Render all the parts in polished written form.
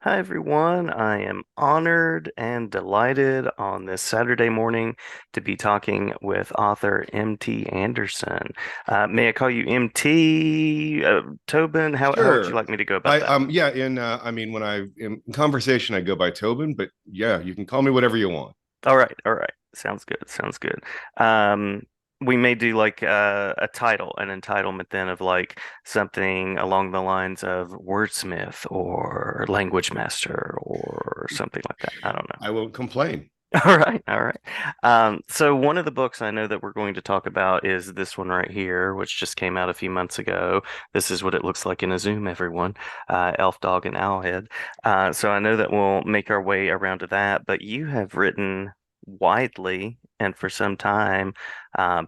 Hi, everyone. I am honored and delighted on this Saturday morning to be talking with author M.T. Anderson. May I call you M.T. Tobin? How would you Sure. like me to go about I that? yeah, I mean when I in conversation I go by Tobin, but yeah, you can call me whatever you want. All right, all right. Sounds good. Sounds good. Um, we may do like a title, an entitlement then of like something along the lines of wordsmith or language master or something like that. I don't know. I won't complain. All right, all right. So one of the books I know that we're going to talk about is this one right here, which just came out a few months ago. This is what it looks like in a Zoom, everyone. Elf Dog and Owlhead. So I know that we'll make our way around to that, but you have written widely and for some time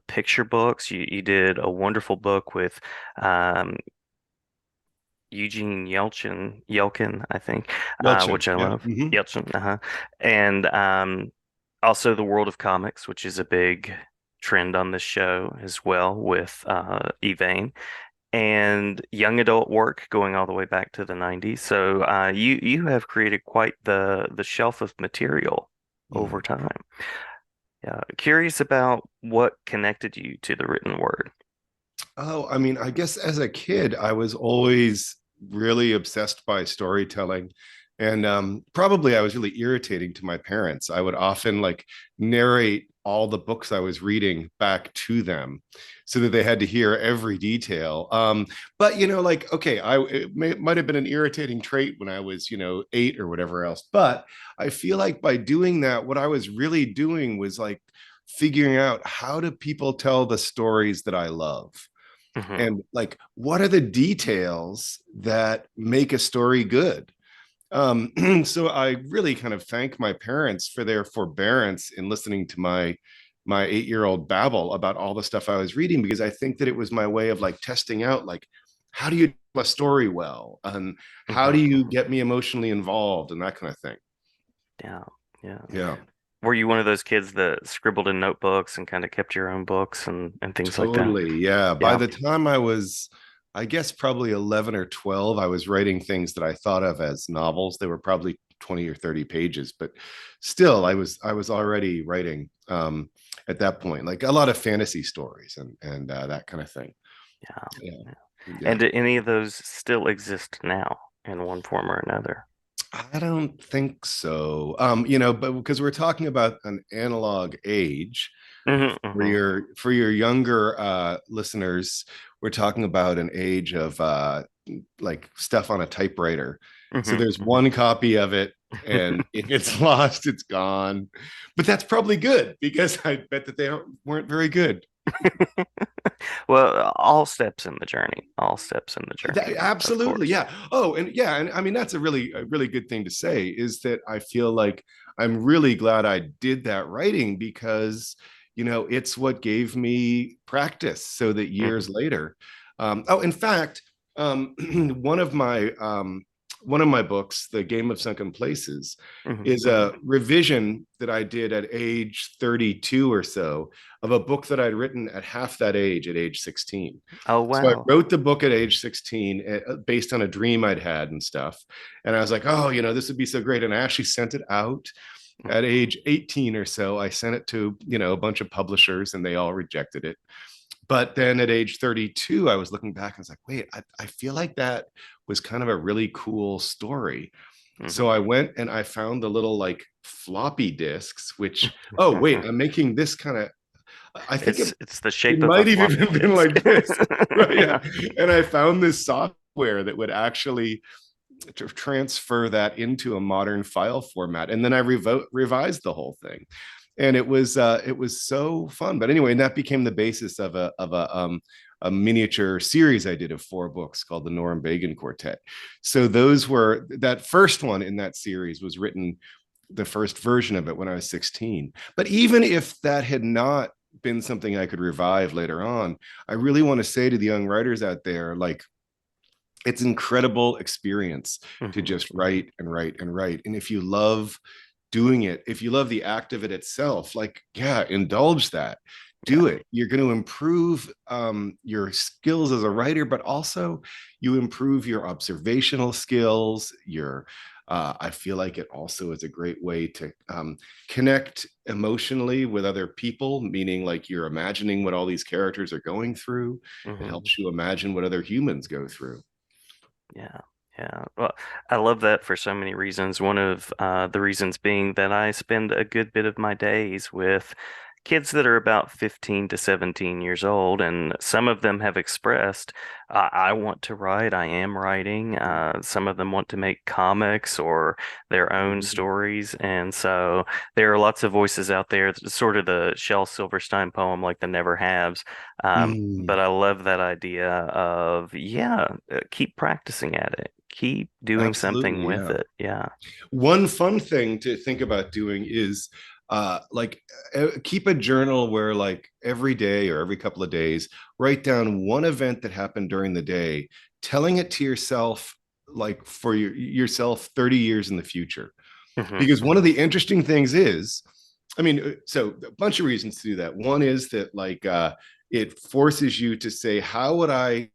picture books. You did a wonderful book with um, Eugene Yelkin, I think, Yelchin. which I Yeah. love. Yelchin, and also the world of comics, which is a big trend on this show as well with Evane, and young adult work going all the way back to the 90s. So you have created quite the shelf of material over Mhm. time. Yeah, curious about what connected you to the written word. Oh, I mean, I guess as a kid, I was always really obsessed by storytelling. And probably I was really irritating to my parents. I would often like narrate all the books I was reading back to them so that they had to hear every detail. But, like, okay, might have been an irritating trait when I was, 8 or whatever else. But I feel like by doing that, what I was really doing was like figuring out how do people tell the stories that I love Hmm. and like what are the details that make a story good. So I really kind of thank my parents for their forbearance in listening to my 8-year-old babble about all the stuff I was reading, because I think that it was my way of like testing out like how do you tell a story well, and how do you Hmm. get me emotionally involved and that kind of thing. Yeah, yeah. Yeah. Were you one of those kids that scribbled in notebooks and kind of kept your own books and things like that? Totally. Yeah. By Yeah. the time I was, I guess, probably 11 or 12, I was writing things that I thought of as novels. They were probably 20 or 30 pages, but still I was already writing at that point, like a lot of fantasy stories and that kind of thing. Yeah. Yeah. Yeah. And Yeah. do any of those still exist now in one form or another? I don't think so. But because we're talking about an analog age, Hmm. for Hmm. your younger listeners, we're talking about an age of like stuff on a typewriter. So Hmm. there's one copy of it, and if it's lost, it's gone. But that's probably good because I bet that weren't very good. Well, all steps in the journey. All steps in the journey, of Absolutely, course. yeah. Oh, and yeah, and I mean that's a really good thing to say is that I feel like I'm really glad I did that writing because it's what gave me practice so that years Hmm. later. Oh, in fact, one of my books, The Game of Sunken Places, Hmm. is Hmm. a revision that I did at age 32 or so of a book that I'd written at half that age, at age 16. Oh, So I wow. wrote the book at age 16 based on a dream I'd had and stuff. And I was like, oh, this would be so great. And I actually sent it out at Mhm. age 18 or so. I sent it to, a bunch of publishers and they all rejected it. But then at age 32, I was looking back and I was like, wait, I feel like that was kind of a really cool story. So Mhm. I went and I found the little like floppy disks, which, oh, wait, I'm making this kind of, I think It's the it shape of a might have floppy even been disk. like this. Right. Yeah. Yeah. And I found this software that would actually transfer that into a modern file format. And then I revised the whole thing. And it was so fun. But anyway, and that became the basis of a miniature series I did of 4 books called the Norum Bagan Quartet. So that first one in that series was written, the first version of it, when I was 16. But even if that had not been something I could revive later on, I really want to say to the young writers out there, like, it's an incredible experience to Mhm. just write and write and write. And if you love doing it, if you love the act of it itself, like, yeah, indulge that. Do Yeah. it. You're going to improve your skills as a writer, but also you improve your observational skills, your I feel like it also is a great way to connect emotionally with other people, meaning like you're imagining what all these characters are going through. It Hmm. helps you imagine what other humans go through. Yeah. Yeah. Well, I love that for so many reasons. One of the reasons being that I spend a good bit of my days with kids that are about 15 to 17 years old, and some of them have expressed, I want to write, I am writing. Some of them want to make comics or their own stories. And so there are lots of voices out there, it's sort of the Shel Silverstein poem, like the Never Haves. But Mm, I love that idea of, yeah, keep practicing at it. Keep doing something absolutely, with yeah. it. Yeah. One fun thing to think about doing is like keep a journal where like every day or every couple of days, write down one event that happened during the day, telling it to yourself like for yourself 30 years in the future. Hmm. Because one of Hmm. the interesting things is, I mean, so a bunch of reasons to do that. One is that like it forces you to say, how would I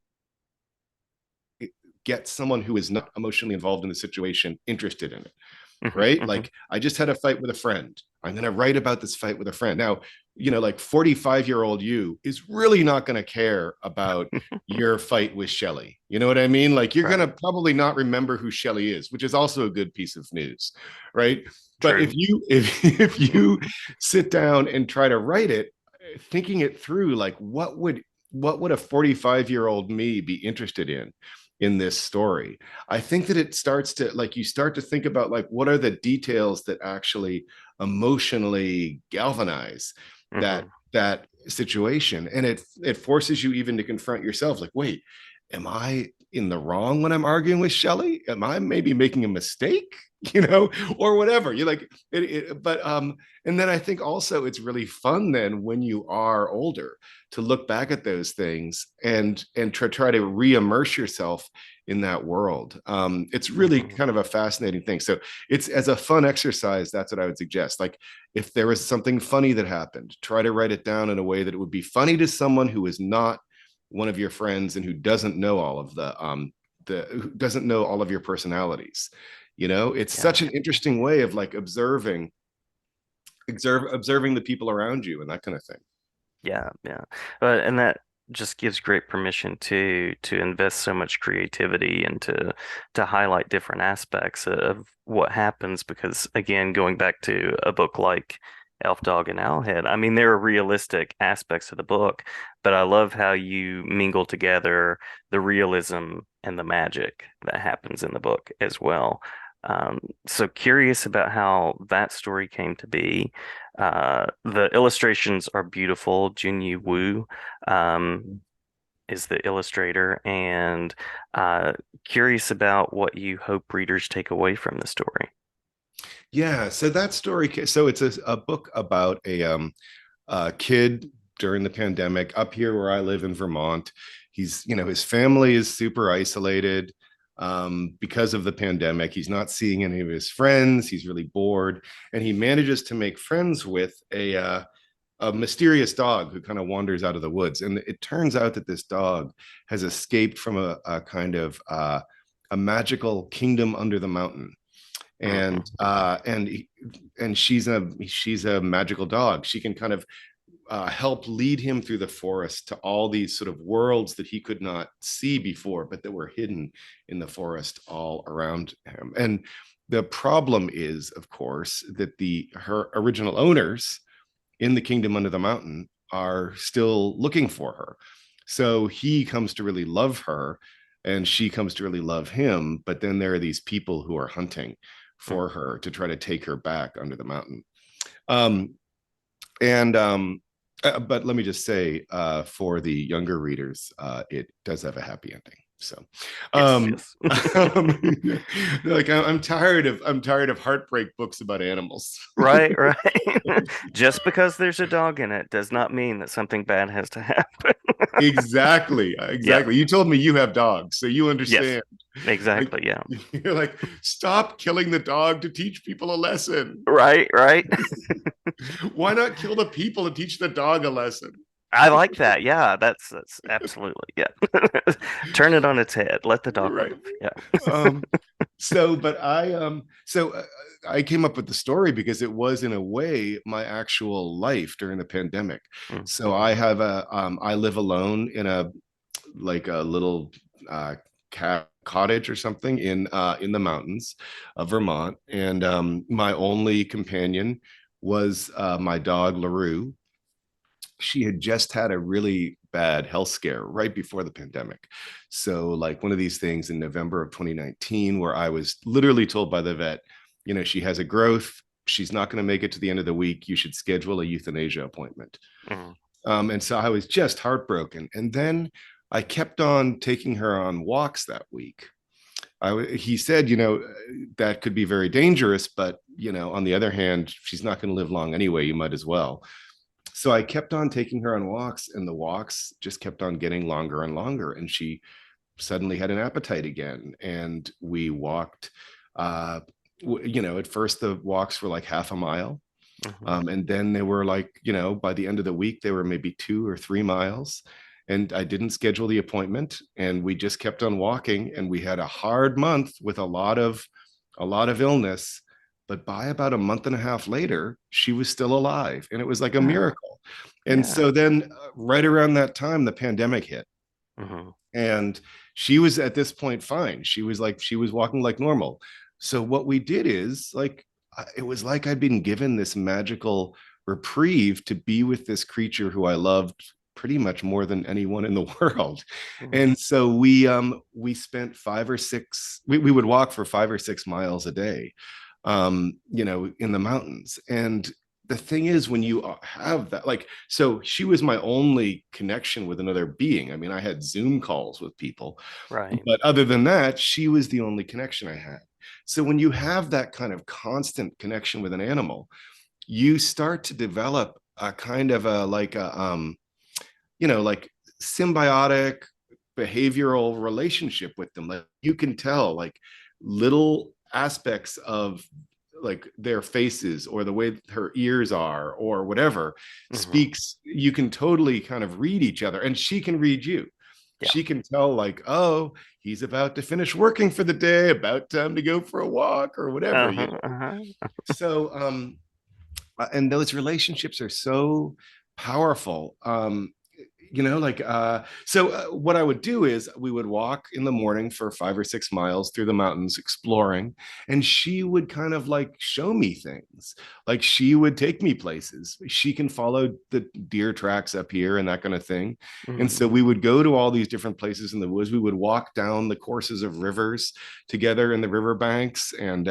get someone who is not emotionally involved in the situation interested in it? Hmm. Right? Hmm. Like I just had a fight with a friend. I'm going to write about this fight with a friend. Now, you know, like 45-year-old you is really not going to care about your fight with Shelley. You know what I mean? Like you're going Right. to probably not remember who Shelley is, which is also a good piece of news, right? But True. if you sit down and try to write it, thinking it through, like what would a 45-year-old me be interested in this story? I think that it starts to like you start to think about like what are the details that actually emotionally galvanize Hmm. that situation, and it forces you even to confront yourself like, wait, am I in the wrong when I'm arguing with Shelley? Am I maybe making a mistake? You know, or whatever. You're like but and then I think also it's really fun then when you are older to look back at those things and try to re-immerse yourself in that world. It's really Hmm. kind of a fascinating thing. So it's as a fun exercise, that's what I would suggest. Like if there was something funny that happened, try to write it down in a way that it would be funny to someone who is not one of your friends and who doesn't know all of the who doesn't know all of your personalities. You know, it's Yeah. such an interesting way of like observing the people around you and that kind of thing. Yeah. Yeah. And that just gives great permission to invest so much creativity and to highlight different aspects of what happens. Because again, going back to a book like Elf Dog and Owlhead, I mean, there are realistic aspects of the book, but I love how you mingle together the realism and the magic that happens in the book as well. So curious about how that story came to be. The illustrations are beautiful. Junyi Wu um, is the illustrator, and uh, curious about what you hope readers take away from the story. Yeah, so that story, so it's a book about a kid during the pandemic up here where I live in Vermont. He's, you know, his family is super isolated because of the pandemic. He's not seeing any of his friends. He's really bored, and he manages to make friends with a mysterious dog who kind of wanders out of the woods. And it turns out that this dog has escaped from a kind of a magical kingdom under the mountain, Hmm. and she's a magical dog. She can kind of help lead him through the forest to all these sort of worlds that he could not see before, but that were hidden in the forest all around him. And the problem is, of course, that the her original owners in the kingdom under the mountain are still looking for her. So he comes to really love her and she comes to really love him. But then there are these people who are hunting for her to try to take her back under the mountain. Um, and but let me just say, for the younger readers, it does have a happy ending. So, Yes, um, yes. um, like I'm tired of heartbreak books about animals. Right, right. Just because there's a dog in it does not mean that something bad has to happen. Exactly, Yeah, exactly. You told me you have dogs, so you yes, understand. Like exactly. Yeah. you're like, stop killing the dog to teach people a lesson. Right, right. Why not kill the people to teach the dog a lesson? I like that. Yeah, that's absolutely. Yeah. Turn it on its head. Let the dog Right. live. Yeah. Um, but I came up with the story because it was in a way my actual life during the pandemic. Mm, So I live alone in a like a little uh cottage or something in the mountains of Vermont, and my only companion was my dog LaRue. She had just had a really bad health scare right before the pandemic. So, like one of these things in November of 2019, where I was literally told by the vet, she has a growth. She's not going to make it to the end of the week. You should schedule a euthanasia appointment. mm, And so I was just heartbroken. And then I kept on taking her on walks that week. He said, that could be very dangerous, but, on the other hand, she's not going to live long anyway. You might as well. So I kept on taking her on walks, and the walks just kept on getting longer and longer. And she suddenly had an appetite again. And we walked, at first the walks were like half a mile. mhm. And then they were like, by the end of the week, they were maybe 2 or 3 miles. And I didn't schedule the appointment, and we just kept on walking. And we had a hard month with a lot of illness. But by about a month and a half later, she was still alive. And it was like a Yeah, miracle. And yeah. so then, right around that time, the pandemic hit. Mhm. And she was at this point fine. She was walking like normal. So what we did is like, it was like I'd been given this magical reprieve to be with this creature who I loved pretty much more than anyone in the world. Mhm. And so we spent 5 or 6, we would walk for 5 or 6 miles a day, in the mountains. And the thing is, when you have that, like, so she was my only connection with another being. I mean, I had Zoom calls with people, Right. but other than that, she was the only connection I had. So when you have that kind of constant connection with an animal, you start to develop a kind of a like a like symbiotic behavioral relationship with them. Like you can tell like little aspects of like their faces or the way her ears are or whatever Mhm. speaks. You can totally kind of read each other, and she can read you. Yeah. She can tell like, oh, he's about to finish working for the day, about time to go for a walk or whatever. Uh-huh, uh-huh. So and those relationships are so powerful. What I would do is we would walk in the morning for 5 or 6 miles through the mountains exploring, and she would kind of like show me things. Like she would take me places. She can follow the deer tracks up here and that kind of thing. And so Mhm. we would go to all these different places in the woods. We would walk down the courses of rivers together in the riverbanks, and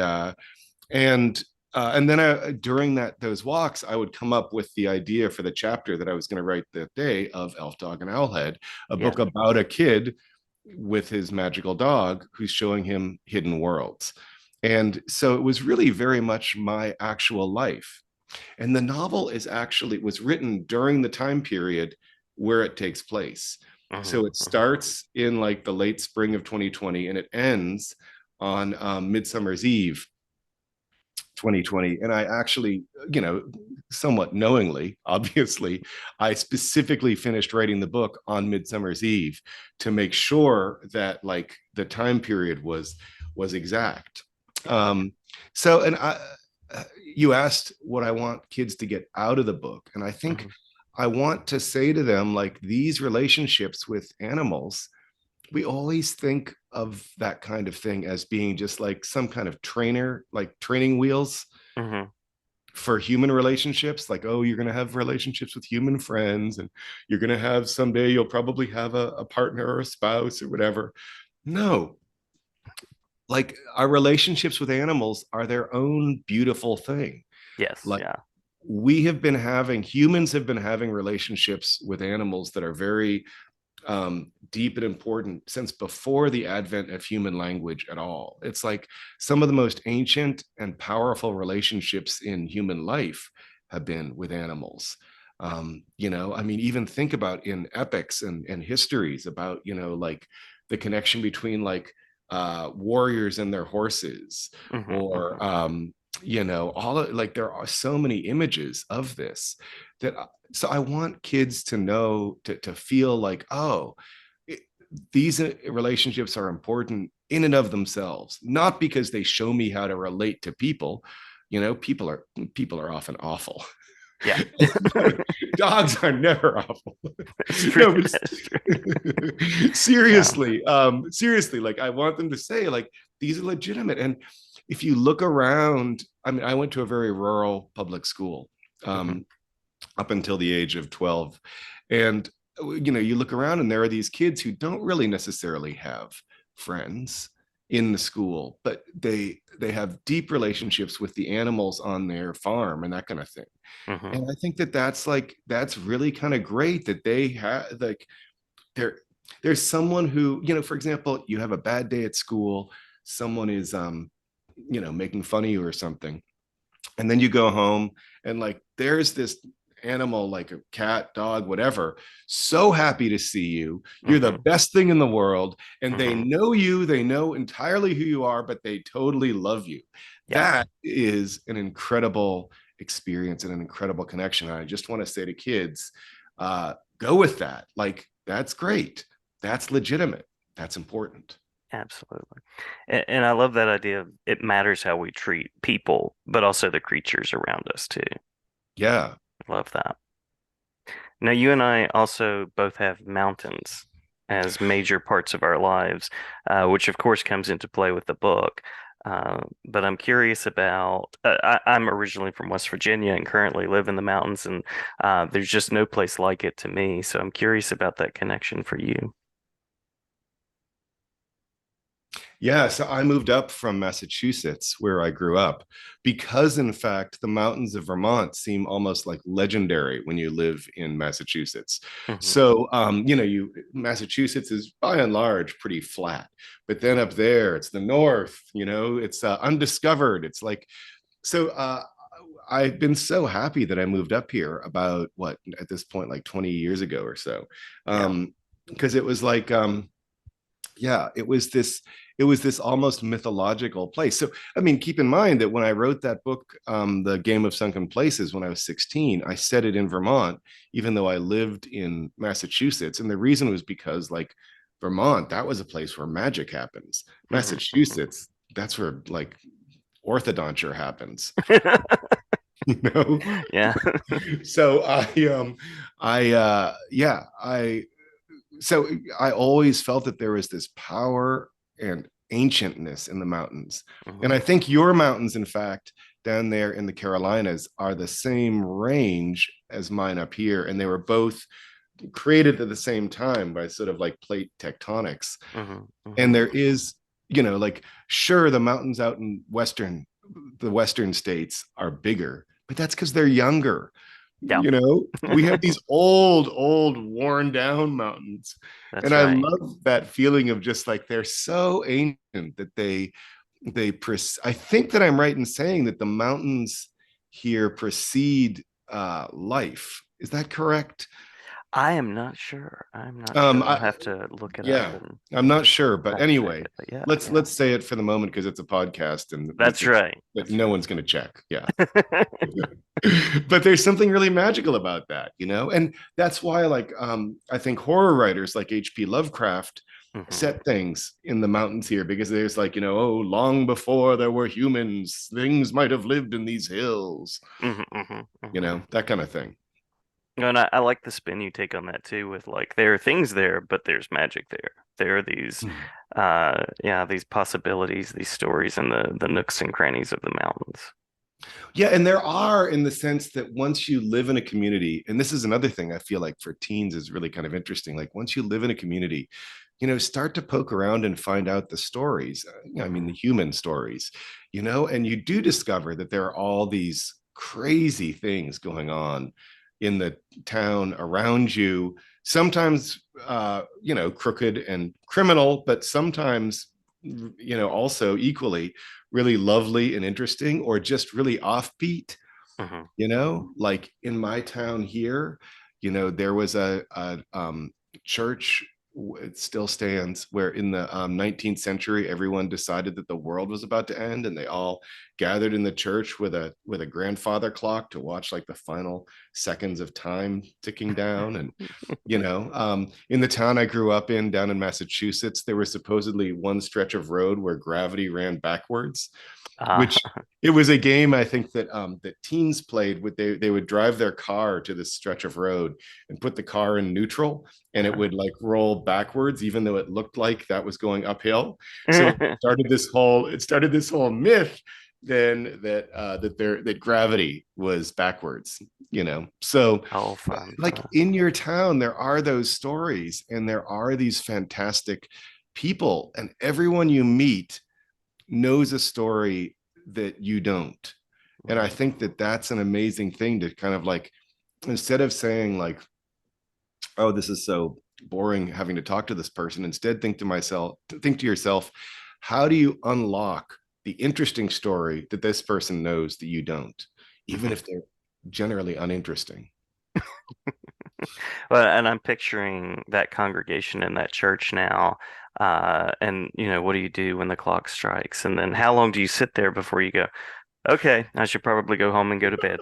then during those walks, I would come up with the idea for the chapter that I was going to write that day of Elf Dog and Owlhead, a Yeah. book about a kid with his magical dog who's showing him hidden worlds. And so it was really very much my actual life. And the novel was written during the time period where it takes place. So Mhm. it Mhm. starts in like the late spring of 2020, and it ends on Midsummer's Eve 2020. And I actually, somewhat knowingly, obviously, I specifically finished writing the book on Midsummer's Eve to make sure that like the time period was exact. Yeah. And you asked what I want kids to get out of the book, and I think Mhm. I want to say to them like these relationships with animals, we always think of that kind of thing as being just like some kind of trainer, like training wheels Mhm. for human relationships. Like, oh, you're going to have relationships with human friends, and you're going to have someday, you'll probably have a partner or a spouse or whatever. No, like our relationships with animals are their own beautiful thing. Yes. Like, Yeah. humans have been having relationships with animals that are very deep and important since before the advent of human language at all. It's like some of the most ancient and powerful relationships in human life have been with animals. I mean, even think about in epics and histories about, like the connection between like warriors and their horses, Mhm. or Mhm. all of, like there are so many images of this that so I want kids to know to feel like, oh, it, these relationships are important in and of themselves, not because they show me how to relate to people. You know, people are often awful. Yeah. Dogs are never awful. That's true. No, but That's true. Yeah. seriously, like I want them to say, like, these are legitimate. And if you look around, I mean, I went to a very rural public school Hmm. um, up until the age of 12. And, you know, you look around and there are these kids who don't really necessarily have friends in the school, but they have deep relationships with the animals on their farm and that kind of thing. Hmm. And I think that that's really kind of great that they have like there there's someone who, you know, for example, you have a bad day at school, someone is you know, making fun of you or something, and then you go home and like there's this animal like a cat, dog, whatever, so happy to see you, you're the Hmm. best thing in the world, and they Hmm. know you, they know entirely who you are, but they totally love you. Yeah. That is an incredible experience and an incredible connection. And I just want to say to kids, go with that. Like, that's great, that's legitimate, that's important. Absolutely. And I love that idea of it matters how we treat people, but also the creatures around us too. Yeah. Love that. Now, you and I also both have mountains as major parts of our lives, which of course comes into play with the book. But I'm curious about, I'm originally from West Virginia and currently live in the mountains, and there's just no place like it to me. So I'm curious about that connection for you. Yeah, so I moved up from Massachusetts, where I grew up, because in fact, the mountains of Vermont seem almost like legendary when you live in Massachusetts. Hmm. So, you know, Massachusetts is by and large pretty flat, but then up there, it's the north. You know, it's undiscovered. It's like so. I've been so happy that I moved up here about what at this point, like 20 years ago or so, Yeah. because it was like yeah, it was this almost mythological place. So I mean, keep in mind that when I wrote that book, The Game of Sunken Places, when I was 16, I set it in Vermont, even though I lived in Massachusetts. And the reason was because like Vermont, that was a place where magic happens. Hmm. Hmm. Massachusetts, that's where like orthodonture happens. You know. Yeah. So yeah, so I always felt that there was this power and ancientness in the mountains. And Hmm. I think your mountains, in fact, down there in the Carolinas are the same range as mine up here. And they were both created at the same time by sort of like plate tectonics. Hmm. And Hmm. there is, you know, like, sure, the mountains out in the Western states are bigger, but that's because they're younger. Yeah. You know, we have these old, worn down mountains. And That's I right. love that feeling of just like they're so ancient that I think that I'm right in saying that the mountains here precede life. Is that correct? I am not sure. I'm not sure. I'll I have to look it up Yeah, and I'm not sure, but fact check anyway, it. But yeah, let's yeah. let's say it for the moment because it's a podcast and That's right. that That's no right. one's going to check. Yeah. But there's something really magical about that, you know? And that's why like I think horror writers like H.P. Lovecraft Hmm. set things in the mountains here because there's like, you know, oh, long before there were humans, things might have lived in these hills, Hmm. Hmm. you Hmm. know, that kind of thing. And I like the spin you take on that too, with like there are things there, but there's magic there. There are these yeah, these possibilities, these stories in the nooks and crannies of the mountains. Yeah, and there are in the sense that once you live in a community, and this is another thing I feel like for teens is really kind of interesting. Like once you live in a community, you know, start to poke around and find out the stories. I mean, the Hmm. human stories, you know, and you do discover that there are all these crazy things going on in the town around you. Sometimes, you know, crooked and criminal, but sometimes, you know, also equally really lovely and interesting or just really offbeat. Hmm. You know, like in my town here, you know, there was a church it still stands, where in the 19th century everyone decided that the world was about to end, and they all gathered in the church with a grandfather clock to watch like the final seconds of time ticking down. And in the town I grew up in down in Massachusetts, there was supposedly one stretch of road where gravity ran backwards, Uh, which it was a game I think that that teens played with. They would drive their car to this stretch of road and put the car in neutral, and it would like roll backwards even though it looked like that was going uphill. So it started this whole myth then that gravity was backwards, so oh, fun, like fun. in your town there are those stories, and there are these fantastic people, and everyone you meet knows a story that you don't. And I think that that's an amazing thing to kind of like, instead of saying like, oh, this is so boring having to talk to this person, instead think to yourself, how do you unlock the interesting story that this person knows that you don't, even if they're generally uninteresting? Well, and I'm picturing that congregation in that church now. And what do you do when the clock strikes? And then how long do you sit there before you go, okay, I should probably go home and go to bed?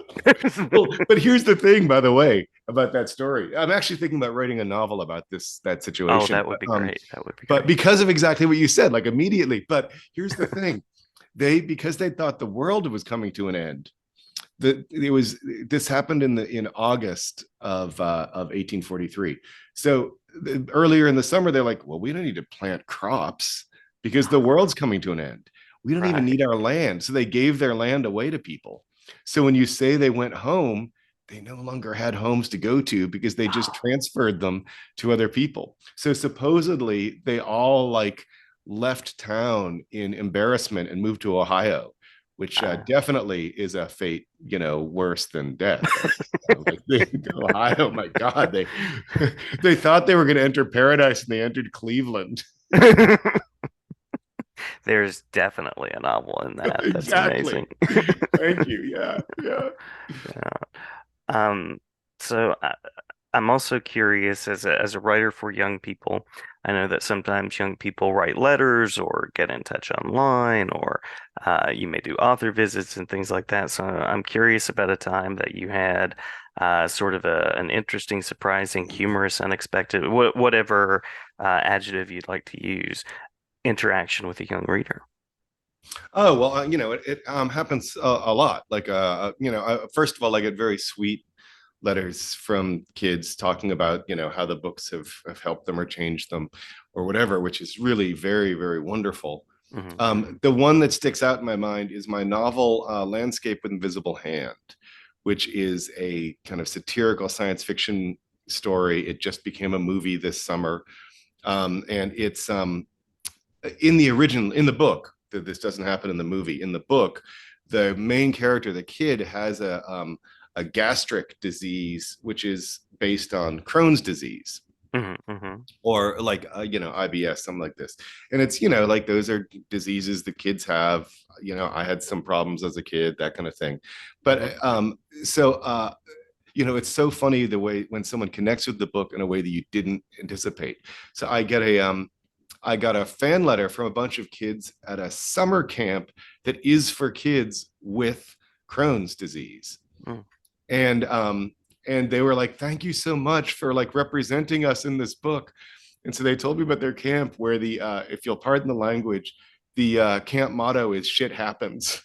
Well, but here's the thing, by the way, about that story. I'm actually thinking about writing a novel about that Oh, situation. that would be great. That would be But great. because of exactly what you said, like immediately. But here's the thing: because they thought the world was coming to an end. This happened in August of 1843. So earlier in the summer, they're like, well, we don't need to plant crops because the world's coming to an end. We don't even Right. need our land. So they gave their land away to people. So when you say they went home, they no longer had homes to go to because they just transferred them to other people. So supposedly they all like left town in embarrassment and moved to Ohio, which Uh, definitely is a fate, worse than death. Like Ohio, my God, they thought they were going to enter paradise and they entered Cleveland. there's definitely a novel in that. That's amazing. Exactly. Thank you. Yeah, yeah. Yeah. Um, so I'm also curious as a writer for young people. I know that sometimes young people write letters or get in touch online, or you may do author visits and things like that. So I'm curious about a time that you had sort of an interesting, surprising, humorous, unexpected, whatever adjective you'd like to use, interaction with a young reader. Oh well, it happens a lot. Like, first of all, I get very sweet letters from kids talking about how the books have helped them or changed them or whatever, which is really very, very wonderful. Hmm. The one that sticks out in my mind is my novel Landscape with Invisible Hand, which is a kind of satirical science fiction story. It just became a movie this summer, and it's in the book. That this doesn't happen in the movie. In the book, the main character, the kid, has a gastric disease, which is based on Crohn's disease, Hmm. Hmm. or like IBS, something like this. And it's like those are diseases the kids have. I had some problems as a kid, that kind of thing. But Hmm. it's so funny the way when someone connects with the book in a way that you didn't anticipate. So I got a fan letter from a bunch of kids at a summer camp that is for kids with Crohn's disease. Hmm. And they were like, thank you so much for like representing us in this book. And so they told me about their camp where if you'll pardon the language, the camp motto is shit happens.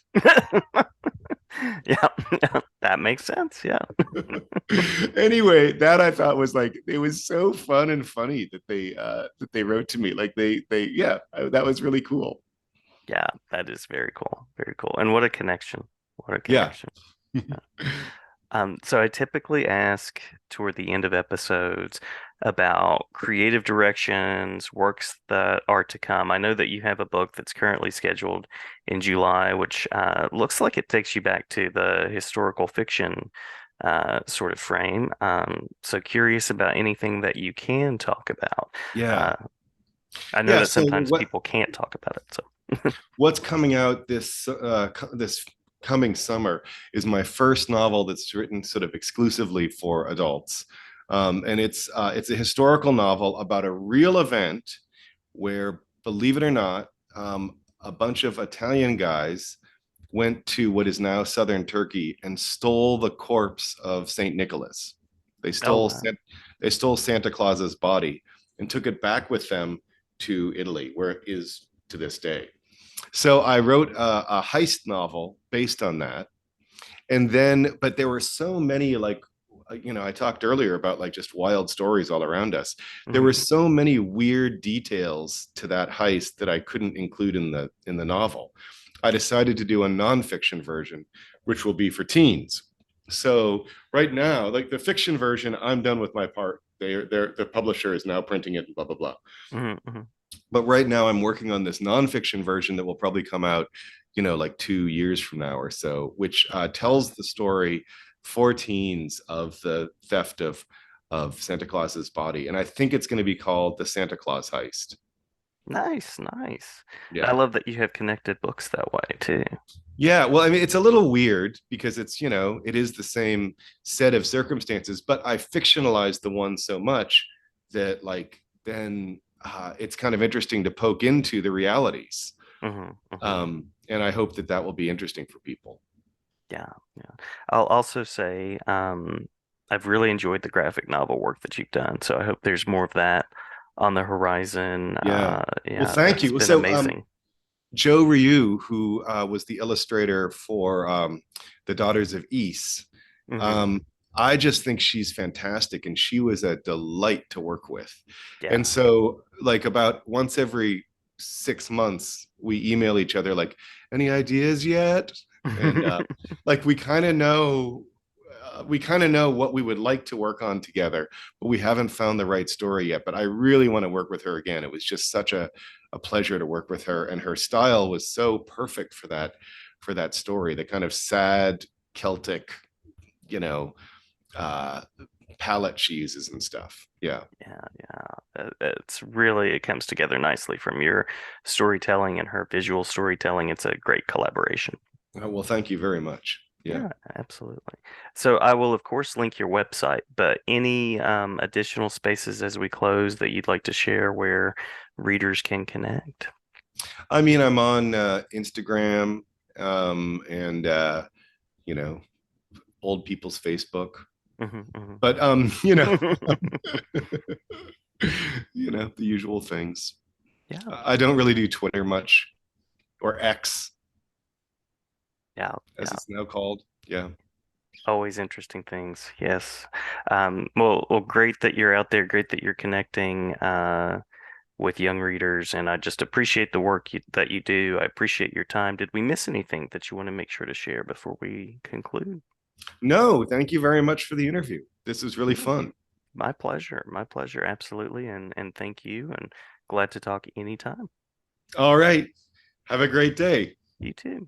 Yeah, that makes sense. Yeah. Anyway, that I thought was like, it was so fun and funny that they wrote to me. Like that was really cool. Yeah, that is very cool. Very cool. And what a connection. What a Yeah. connection. Yeah. So I typically ask toward the end of episodes about creative directions, works that are to come. I know that you have a book that's currently scheduled in July, which looks like it takes you back to the historical fiction sort of frame. So curious about anything that you can talk about. Yeah. Uh, I know Yeah. that So sometimes people can't talk about it. So, what's coming out this coming summer is my first novel that's written sort of exclusively for adults. And it's a historical novel about a real event where, believe it or not, a bunch of Italian guys went to what is now southern Turkey and stole the corpse of Saint Nicholas. They Oh, stole wow. they stole Santa Claus's body and took it back with them to Italy, where it is to this day. So I wrote a heist novel based on that, and then but there were so many, like, I talked earlier about like just wild stories all around us. There were Hmm. so many weird details to that heist that I couldn't include in the novel. I decided to do a nonfiction version, which will be for teens. So right now, like the fiction version, I'm done with my part. The publisher is now printing it and blah blah blah. Hmm. Hmm. But right now I'm working on this nonfiction version that will probably come out, like 2 years from now or so, which tells the story for teens of the theft of Santa Claus's body. And I think it's going to be called the Santa Claus Heist. Nice, nice. I Yeah. love that you have connected books that way too. Yeah, well, I mean, it's a little weird because it is the same set of circumstances, but I fictionalized the one so much that, like, then it's kind of interesting to poke into the realities. Hmm. Hmm. And I hope that that will be interesting for people. Yeah, yeah. I'll also say, I've really enjoyed the graphic novel work that you've done, so I hope there's more of that on the horizon. Yeah. Well, Yeah, thank that's you. been So, amazing. Joe Ryu, who was the illustrator for The Daughters of Ys, Hmm. um, I just think she's fantastic, and she was a delight to work with. And Yeah. so, like, about once every 6 months, we email each other, like, any ideas yet? And like, we kind of know what we would like to work on together, but we haven't found the right story yet. But I really want to work with her again. It was just such a pleasure to work with her, and her style was so perfect for that story, the kind of sad Celtic, you know, uh, palette she uses and stuff. Yeah. Yeah, yeah. It comes together nicely from your storytelling and her visual storytelling. It's a great collaboration. Well, thank you very much. Yeah. Yeah, absolutely. So I will, of course, link your website, but any additional spaces as we close that you'd like to share where readers can connect? I mean, I'm on Instagram, and you know, old people's Facebook. Hmm. Hmm. But the usual things. Yeah, I don't really do Twitter much, or X yeah, as yeah. it's now called. Yeah. Always interesting things. Yes. Well, great that you're out there. Great that you're connecting with young readers, and I just appreciate the work that you do. I appreciate your time. Did we miss anything that you want to make sure to share before we conclude? No, thank you very much for the interview. This was really Yeah, fun. my pleasure. My pleasure. Absolutely. And thank you. And glad to talk anytime. All right. Have a great day. You too.